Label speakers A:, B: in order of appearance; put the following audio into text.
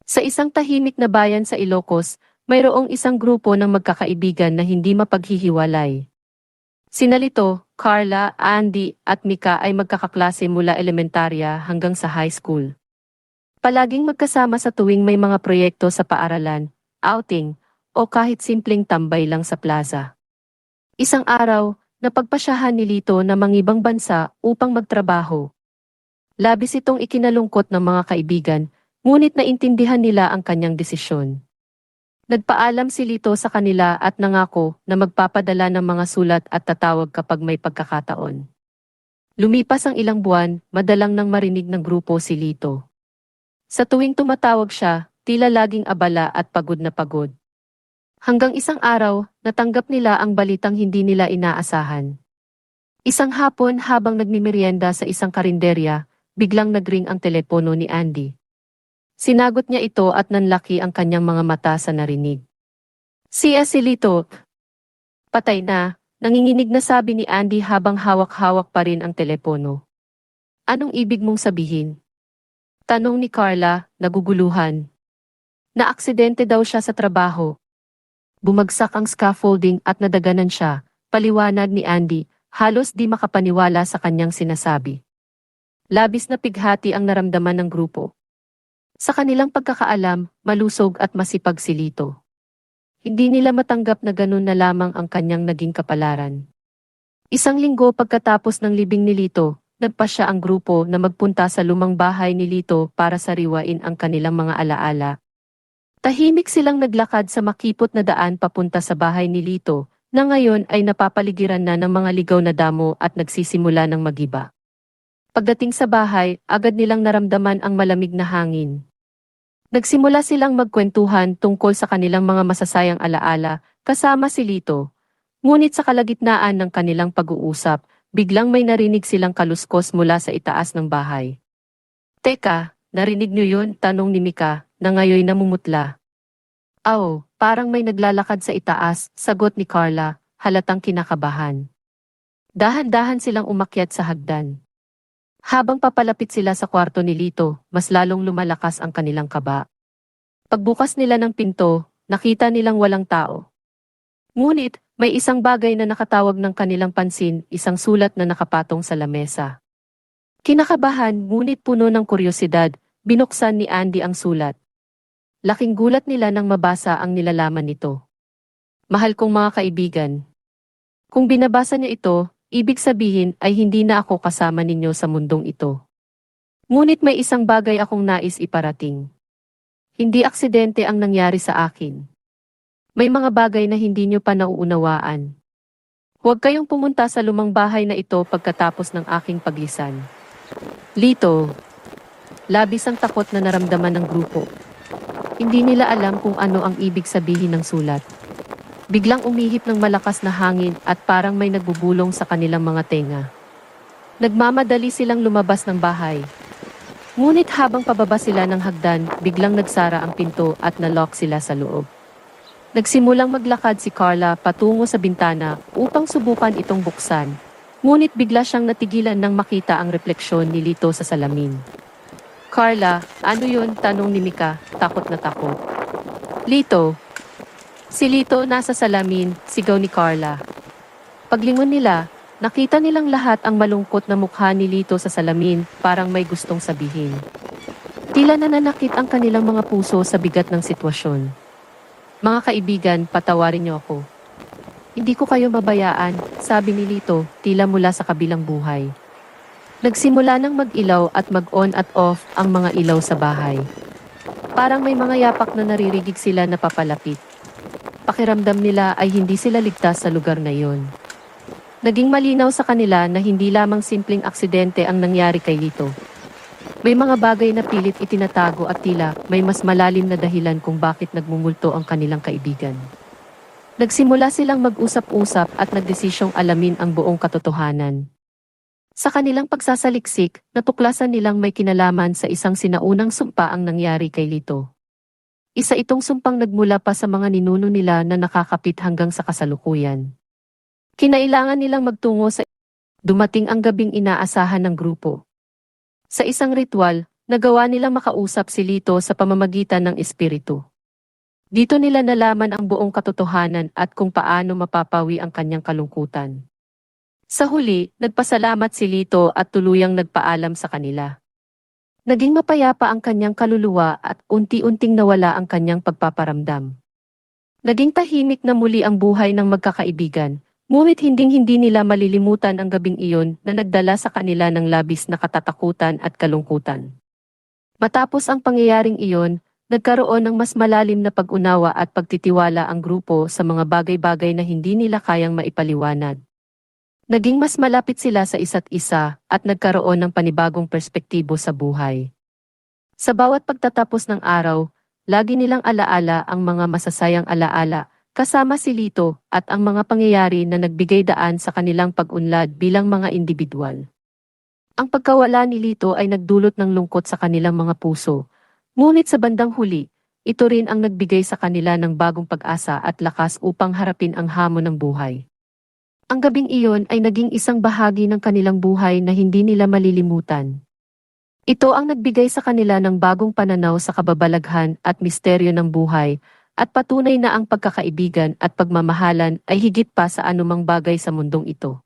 A: Sa isang tahimik na bayan sa Ilocos, mayroong isang grupo ng magkakaibigan na hindi mapaghihiwalay. Sina Lito, Carla, Andy at Mika ay magkakaklase mula elementarya hanggang sa high school. Palaging magkasama sa tuwing may mga proyekto sa paaralan, outing, o kahit simpleng tambay lang sa plaza. Isang araw, napagpasyahan ni Lito na mangibang bansa upang magtrabaho. Labis itong ikinalungkot ng mga kaibigan, ngunit naintindihan nila ang kanyang desisyon. Nagpaalam si Lito sa kanila at nangako na magpapadala ng mga sulat at tatawag kapag may pagkakataon. Lumipas ang ilang buwan, madalang nang marinig ng grupo si Lito. Sa tuwing tumatawag siya, tila laging abala at pagod na pagod. Hanggang isang araw, natanggap nila ang balitang hindi nila inaasahan. Isang hapon habang nagmimerienda sa isang karinderya, biglang nagring ang telepono ni Andy. Sinagot niya ito at nanlaki ang kanyang mga mata sa narinig. Si Lito. Patay na, nanginginig na sabi ni Andy habang hawak-hawak pa rin ang telepono. Anong ibig mong sabihin? Tanong ni Carla, naguguluhan. Naaksidente daw siya sa trabaho. Bumagsak ang scaffolding at nadaganan siya, paliwanag ni Andy, halos di makapaniwala sa kanyang sinasabi. Labis na pighati ang naramdaman ng grupo. Sa kanilang pagkakaalam, malusog at masipag si Lito. Hindi nila matanggap na ganun na lamang ang kanyang naging kapalaran. Isang linggo pagkatapos ng libing ni Lito, nagpasya ang grupo na magpunta sa lumang bahay ni Lito para sariwain ang kanilang mga alaala. Tahimik silang naglakad sa makipot na daan papunta sa bahay ni Lito, na ngayon ay napapaligiran na ng mga ligaw na damo at nagsisimula ng magiba. Pagdating sa bahay, agad nilang naramdaman ang malamig na hangin. Nagsimula silang magkwentuhan tungkol sa kanilang mga masasayang alaala, kasama si Lito. Ngunit sa kalagitnaan ng kanilang pag-uusap, biglang may narinig silang kaluskos mula sa itaas ng bahay. Teka, narinig niyo yun? Tanong ni Mika, na ngayon namumutla. Parang may naglalakad sa itaas, sagot ni Carla, halatang kinakabahan. Dahan-dahan silang umakyat sa hagdan. Habang papalapit sila sa kwarto ni Lito, mas lalong lumalakas ang kanilang kaba. Pagbukas nila ng pinto, nakita nilang walang tao. Ngunit, may isang bagay na nakatawag ng kanilang pansin, isang sulat na nakapatong sa lamesa. Kinakabahan ngunit puno ng kuryosidad, binuksan ni Andy ang sulat. Laking gulat nila nang mabasa ang nilalaman nito. Mahal kong mga kaibigan. Kung binabasa niyo ito, ibig sabihin ay hindi na ako kasama ninyo sa mundong ito. Ngunit may isang bagay akong nais iparating. Hindi aksidente ang nangyari sa akin. May mga bagay na hindi nyo pa nauunawaan. Huwag kayong pumunta sa lumang bahay na ito pagkatapos ng aking paglisan. Lito. Labis ang takot na naramdaman ng grupo. Hindi nila alam kung ano ang ibig sabihin ng sulat. Biglang umihip ng malakas na hangin at parang may nagbubulong sa kanilang mga tenga. Nagmamadali silang lumabas ng bahay. Ngunit habang pababa sila ng hagdan, biglang nagsara ang pinto at nalock sila sa loob. Nagsimulang maglakad si Carla patungo sa bintana upang subukan itong buksan. Ngunit bigla siyang natigilan nang makita ang refleksyon ni Lito sa salamin. Carla, ano yun? Tanong ni Mika, takot na takot. Lito. Si Lito nasa salamin, sigaw ni Carla. Paglingon nila, nakita nilang lahat ang malungkot na mukha ni Lito sa salamin, parang may gustong sabihin. Tila nananakit ang kanilang mga puso sa bigat ng sitwasyon. Mga kaibigan, patawarin niyo ako. Hindi ko kayo mabayaan, sabi ni Lito, tila mula sa kabilang buhay. Nagsimula nang mag-ilaw at mag-on at off ang mga ilaw sa bahay. Parang may mga yapak na naririnig sila na papalapit. Pakiramdam nila ay hindi sila ligtas sa lugar na iyon. Naging malinaw sa kanila na hindi lamang simpleng aksidente ang nangyari kay Lito. May mga bagay na pilit itinatago at tila may mas malalim na dahilan kung bakit nagmumulto ang kanilang kaibigan. Nagsimula silang mag-usap-usap at nagdesisyong alamin ang buong katotohanan. Sa kanilang pagsasaliksik, natuklasan nilang may kinalaman sa isang sinaunang sumpa ang nangyari kay Lito. Isa itong sumpang nagmula pa sa mga ninuno nila na nakakapit hanggang sa kasalukuyan. Kinailangan nilang magtungo sa dumating ang gabing inaasahan ng grupo. Sa isang ritual, Nagawa nilang makausap si Lito sa pamamagitan ng espiritu. Dito nila nalaman ang buong katotohanan at kung paano mapapawi ang kanyang kalungkutan. Sa huli, nagpasalamat si Lito at tuluyang nagpaalam sa kanila. Naging mapayapa ang kanyang kaluluwa at unti-unting nawala ang kanyang pagpaparamdam. Naging tahimik na muli ang buhay ng magkakaibigan, ngunit hinding-hindi nila malilimutan ang gabing iyon na nagdala sa kanila ng labis na katatakutan at kalungkutan. Matapos ang pangyayaring iyon, nagkaroon ng mas malalim na pag-unawa at pagtitiwala ang grupo sa mga bagay-bagay na hindi nila kayang maipaliwanag. Naging mas malapit sila sa isa't isa at nagkaroon ng panibagong perspektibo sa buhay. Sa bawat pagtatapos ng araw, lagi nilang alaala ang mga masasayang alaala, kasama si Lito at ang mga pangyayari na nagbigay daan sa kanilang pag-unlad bilang mga individual. Ang pagkawala ni Lito ay nagdulot ng lungkot sa kanilang mga puso. Ngunit sa bandang huli, ito rin ang nagbigay sa kanila ng bagong pag-asa at lakas upang harapin ang hamon ng buhay. Ang gabing iyon ay naging isang bahagi ng kanilang buhay na hindi nila malilimutan. Ito ang nagbigay sa kanila ng bagong pananaw sa kababalaghan at misteryo ng buhay, at patunay na ang pagkakaibigan at pagmamahalan ay higit pa sa anumang bagay sa mundong ito.